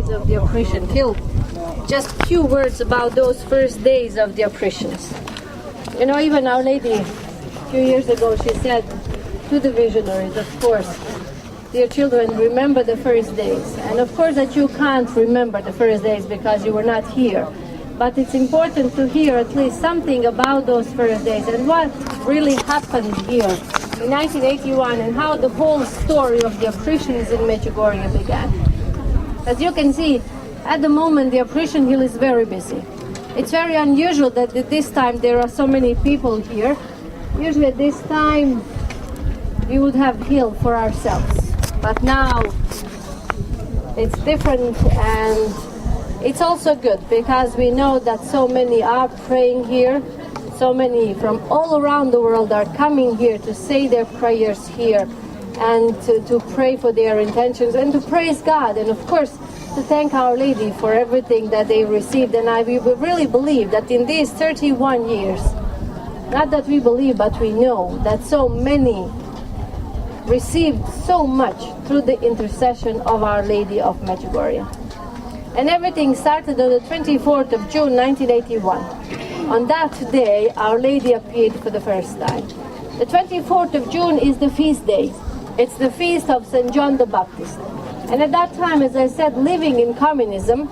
days of the Apparition Hill. Just few words about those first days of the apparitions. You know, even Our Lady, a few years ago, she said to the visionaries, of course, dear children, remember the first days. And of course that you can't remember the first days because you were not here. But it's important to hear at least something about those first days and what really happened here in 1981 and how the whole story of the apparitions in Medjugorje began. As you can see, at the moment the Apparition Hill is very busy. It's very unusual that at this time there are so many people here. Usually at this time we would have hill for ourselves. But now it's different, and it's also good because we know that so many are praying here. So many from all around the world are coming here to say their prayers here and to pray for their intentions and to praise God, and of course to thank Our Lady for everything that they received. And we really believe that in these 31 years, not that we believe, but we know that so many received so much through the intercession of Our Lady of Medjugorje. And everything started on the 24th of June 1981. On that day, Our Lady appeared for the first time. The 24th of June is the feast day. It's the feast of St. John the Baptist. And at that time, as I said, living in communism,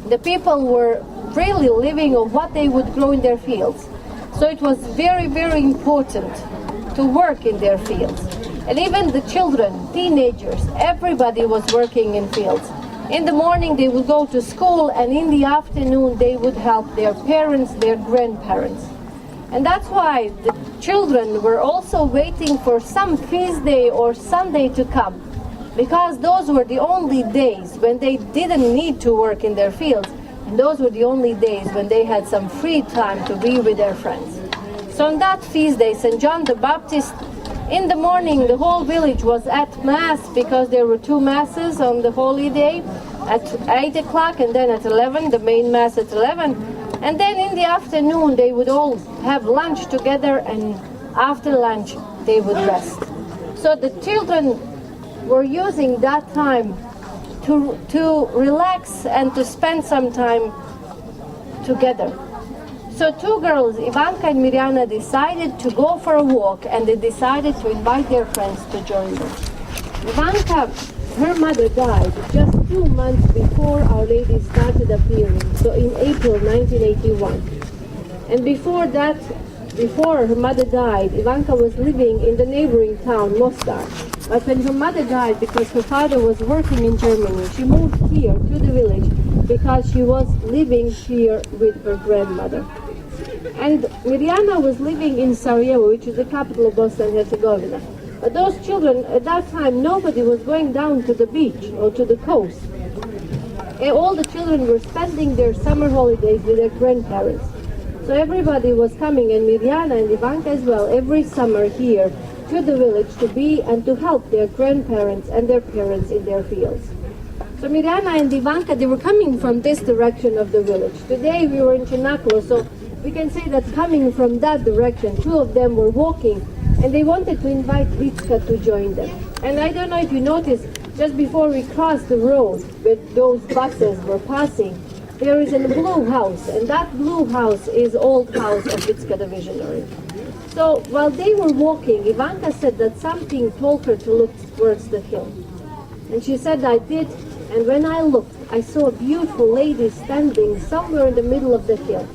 the people were really living on what they would grow in their fields. So it was very, very important to work in their fields. And even the children, teenagers, everybody was working in fields. In the morning they would go to school, and in the afternoon they would help their parents, their grandparents. And that's why the children were also waiting for some feast day or Sunday to come, because those were the only days when they didn't need to work in their fields, and those were the only days when they had some free time to be with their friends. So on that feast day, St. John the Baptist, in the morning the whole village was at Mass, because there were two Masses on the holy day, at 8 o'clock and then at 11, the main Mass at 11. And then in the afternoon they would all have lunch together, and after lunch they would rest. So the children were using that time to relax and to spend some time together. So two girls, Ivanka and Mirjana, decided to go for a walk, and they decided to invite their friends to join them. Ivanka, her mother died just 2 months before Our Lady started appearing, so in April 1981. And before that, before her mother died, Ivanka was living in the neighboring town, Mostar. But when her mother died, because her father was working in Germany, she moved here to the village because she was living here with her grandmother. And Mirjana was living in Sarajevo, which is the capital of Bosnia and Herzegovina. But those children, at that time, nobody was going down to the beach or to the coast. And all the children were spending their summer holidays with their grandparents. So everybody was coming, and Mirjana and Ivanka as well, every summer here to the village to be and to help their grandparents and their parents in their fields. So Mirjana and Ivanka, they were coming from this direction of the village. Today we were in Chinaklo, so we can say that coming from that direction, two of them were walking, and they wanted to invite Vicka to join them. And I don't know if you noticed, just before we crossed the road where those buses were passing, there is a blue house, and that blue house is old house of Vicka the Visionary. So while they were walking, Ivanka said that something told her to look towards the hill. And she said, I did, and when I looked, I saw a beautiful lady standing somewhere in the middle of the hill.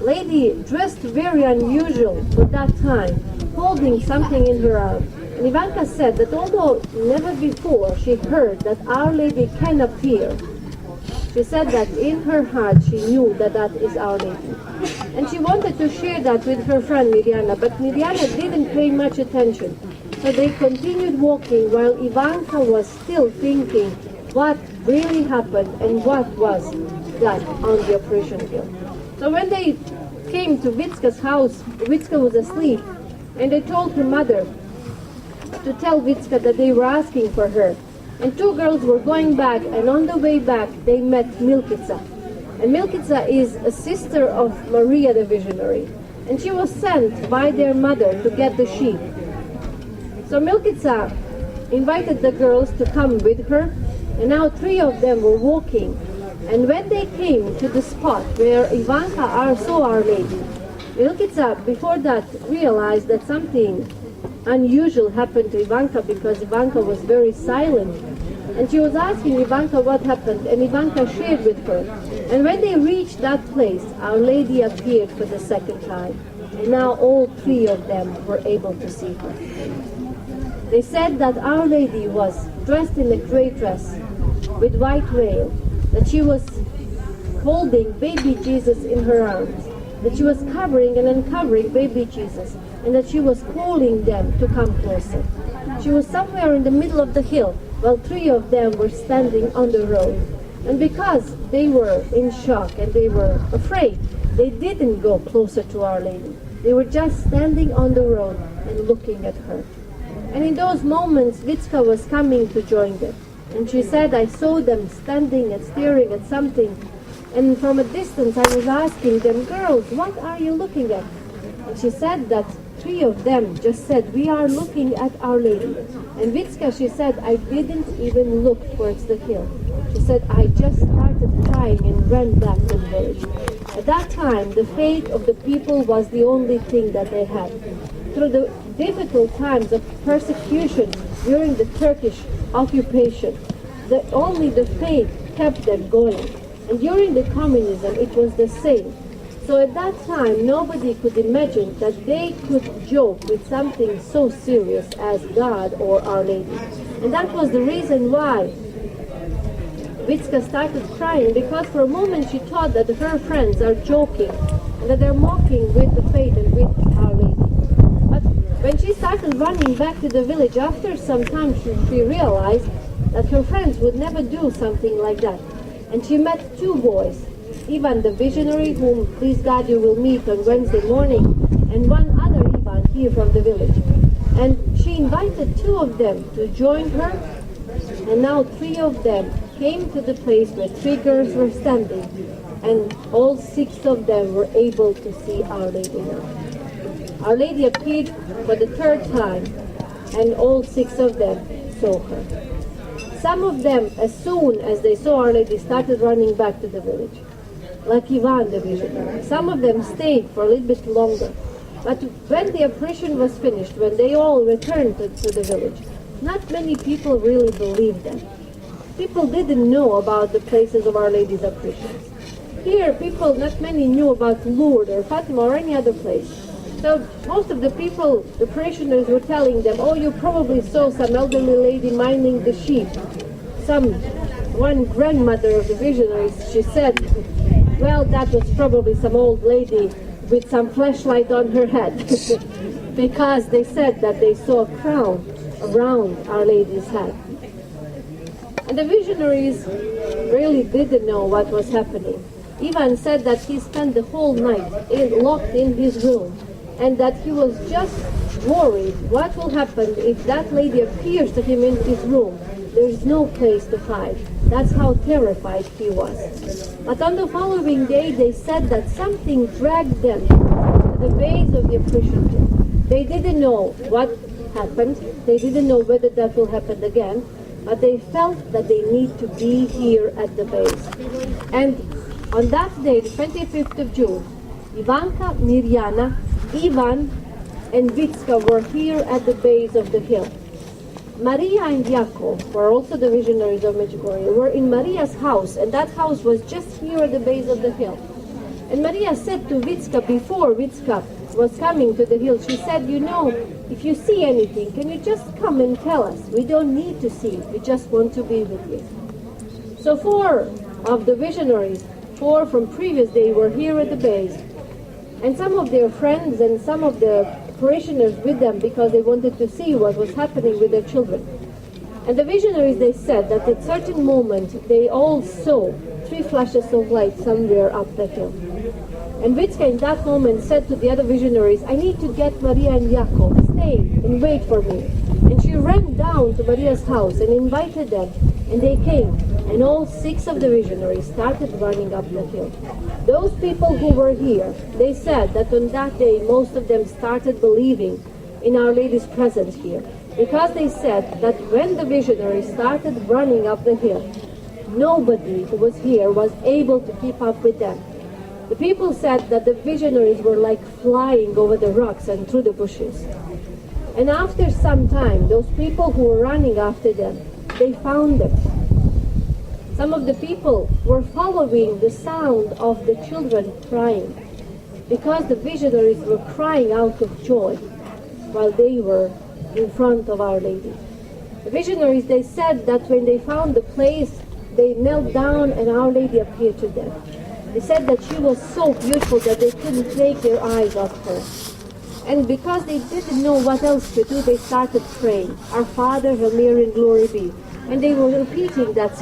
Lady dressed very unusual for that time, holding something in her arm. And Ivanka said that although never before she heard that Our Lady can appear, she said that in her heart she knew that that is Our Lady. And she wanted to share that with her friend Mirjana, but Mirjana didn't pay much attention. So they continued walking while Ivanka was still thinking what really happened and what was done on the Apparition Hill. So when they came to Vicka's house, Vicka was asleep, and they told her mother to tell Vicka that they were asking for her. And two girls were going back, and on the way back they met Milkica. And Milkica is a sister of Maria the Visionary, and she was sent by their mother to get the sheep. So Milkica invited the girls to come with her, And now 3 of them were walking. And when they came to the spot where Ivanka saw Our Lady, the little kids before that realized that something unusual happened to Ivanka, because Ivanka was very silent. And she was asking Ivanka what happened, and Ivanka shared with her. And when they reached that place, Our Lady appeared for the second time. And now all 3 of them were able to see her. They said that Our Lady was dressed in a gray dress with white veil, that she was holding baby Jesus in her arms, that she was covering and uncovering baby Jesus, and that she was calling them to come closer. She was somewhere in the middle of the hill, while 3 of them were standing on the road. And because they were in shock and they were afraid, they didn't go closer to Our Lady. They were just standing on the road and looking at her. And in those moments, Vicka was coming to join them. And she said, I saw them standing and staring at something. And from a distance, I was asking them, girls, what are you looking at? And she said that 3 of them just said, we are looking at Our Lady. And Vicka, she said, I didn't even look towards the hill. She said, I just started crying and ran back to the village. At that time, the faith of the people was the only thing that they had. Through the difficult times of persecution during the Turkish occupation, only the faith kept them going. And during the communism, it was the same. So at that time, nobody could imagine that they could joke with something so serious as God or Our Lady. And that was the reason why Vicka started crying, because for a moment she thought that her friends are joking and that they're mocking with the faith and with Our Lady. But when she started running back to the village, after some time she realized that her friends would never do something like that. And she met 2 boys, Ivan the visionary, whom please God you will meet on Wednesday morning, and one other Ivan here from the village. And she invited 2 of them to join her, and now 3 of them came to the place where 3 girls were standing, and all 6 of them were able to see Our Lady now. Our Lady appeared for the 3rd time, and all 6 of them saw her. Some of them, as soon as they saw Our Lady, started running back to the village, like Ivan the visionary. Some of them stayed for a little bit longer. But when the apparition was finished, when they all returned to the village, not many people really believed them. People didn't know about the places of Our Lady's apparitions. Here, not many knew about Lourdes or Fatima or any other place. So most of the people, the parishioners, were telling them, oh, you probably saw some elderly lady minding the sheep. One grandmother of the visionaries, she said, well, that was probably some old lady with some flashlight on her head. Because they said that they saw a crown around Our Lady's head. And the visionaries really didn't know what was happening. Ivan said that he spent the whole night locked in his room, and that he was just worried what will happen if that lady appears to him in his room. There is no place to hide. That's how terrified he was. But on the following day, they said that something dragged them to the base of the apparition hill. They didn't know what happened. They didn't know whether that will happen again. But they felt that they need to be here at the base. And on that day, the 25th of June, Ivanka, Mirjana, Ivan, and Vicka were here at the base of the hill. Maria and Jakov, who are also the visionaries of Medjugorje, were in Maria's house, and that house was just here at the base of the hill. And Maria said to Vicka, before Vicka was coming to the hill, she said, you know, if you see anything, can you just come and tell us? We don't need to see it, we just want to be with you. So 4 of the visionaries, 4 from previous day, were here at the base. And some of their friends and some of the parishioners with them, because they wanted to see what was happening with their children. And the visionaries, they said that at a certain moment they all saw 3 flashes of light somewhere up the hill. And Vicka in that moment said to the other visionaries, I need to get Maria and Jakob, stay and wait for me. And she ran down to Maria's house and invited them, and they came. And all 6 of the visionaries started running up the hill. Those people who were here, they said that on that day most of them started believing in Our Lady's presence here. because they said that when the visionaries started running up the hill, nobody who was here was able to keep up with them. The people said that the visionaries were like flying over the rocks and through the bushes. And after some time, those people who were running after them, they found them. Some of the people were following the sound of the children crying, because the visionaries were crying out of joy while they were in front of Our Lady. The visionaries, they said that when they found the place, they knelt down and Our Lady appeared to them. They said that she was so beautiful that they couldn't take their eyes off her. And because they didn't know what else to do, they started praying, Our Father, Hail Mary, and Glory be. And they were repeating that